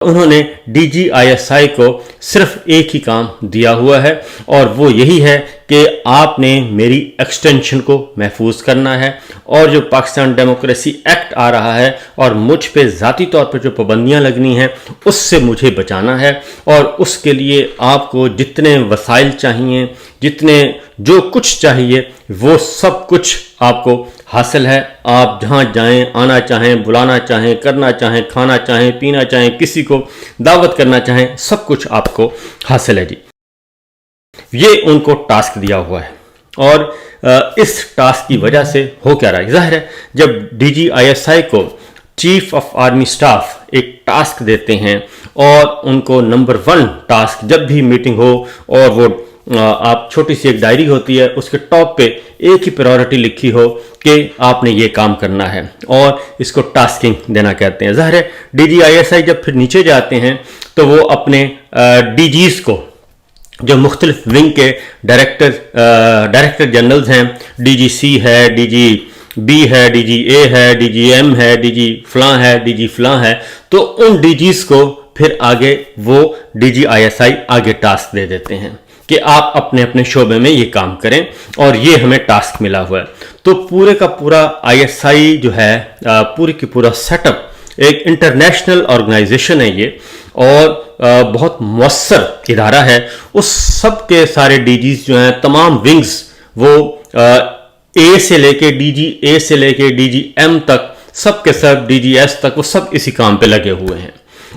انہوں نے D G I S I کو صرف ایک ہی کام دیا ہوا ہے اور وہ یہی ہے کہ آپ نے میری ایکسٹینشن کو محفوظ کرنا ہے اور جو پاکستان ڈیموکریسی ایکٹ آ رہا ہے اور مجھ پہ ذاتی طور پہ جو پابندیاں لگنی ہیں اس سے مجھے بچانا ہے، اور اس کے لیے آپ کو جتنے وسائل چاہیے، جتنے جو کچھ چاہیے وہ سب کچھ آپ کو حاصل ہے۔ آپ جہاں جائیں، آنا چاہیں، بلانا چاہیں، کرنا چاہیں، کھانا چاہیں، پینا چاہیں، کسی کو دعوت کرنا چاہیں، سب کچھ آپ کو حاصل ہے جی۔ یہ ان کو ٹاسک دیا ہوا ہے، اور اس ٹاسک کی وجہ سے ہو کیا رہا ہے؟ ظاہر ہے جب D G I S I کو چیف آف آرمی سٹاف ایک ٹاسک دیتے ہیں اور ان کو نمبر 1 ٹاسک جب بھی میٹنگ ہو، اور وہ آپ چھوٹی سی ایک ڈائری ہوتی ہے، اس کے ٹاپ پہ ایک ہی پرائورٹی لکھی ہو کہ آپ نے یہ کام کرنا ہے، اور اس کو ٹاسکنگ دینا کہتے ہیں۔ ظاہر ہے D G I S I جب پھر نیچے جاتے ہیں تو وہ اپنے ڈی جیز کو، جو مختلف ونگ کے ڈائریکٹر جنرلز ہیں، ڈی جی سی ہے، ڈی جی بی ہے، ڈی جی اے ہے، ڈی جی ایم ہے، ڈی جی فلاں ہے، ڈی جی فلاں ہے، تو ان ڈی جیز کو پھر آگے وہ D G I S I آگے ٹاسک دے دیتے ہیں کہ آپ اپنے اپنے شعبے میں یہ کام کریں، اور یہ ہمیں ٹاسک ملا ہوا ہے۔ تو پورے کا پورا آئی ایس آئی جو ہے، پورے کی پورا سیٹ اپ ایک انٹرنیشنل آرگنائزیشن ہے یہ، اور بہت مؤثر ادارہ ہے۔ اس سب کے سارے ڈی جیز جو ہیں، تمام ونگز، وہ اے سے لے کے ڈی جی اے سے لے کے ڈی جی ایم تک، سب کے سب ڈی جی ایس تک، وہ سب اسی کام پہ لگے ہوئے ہیں۔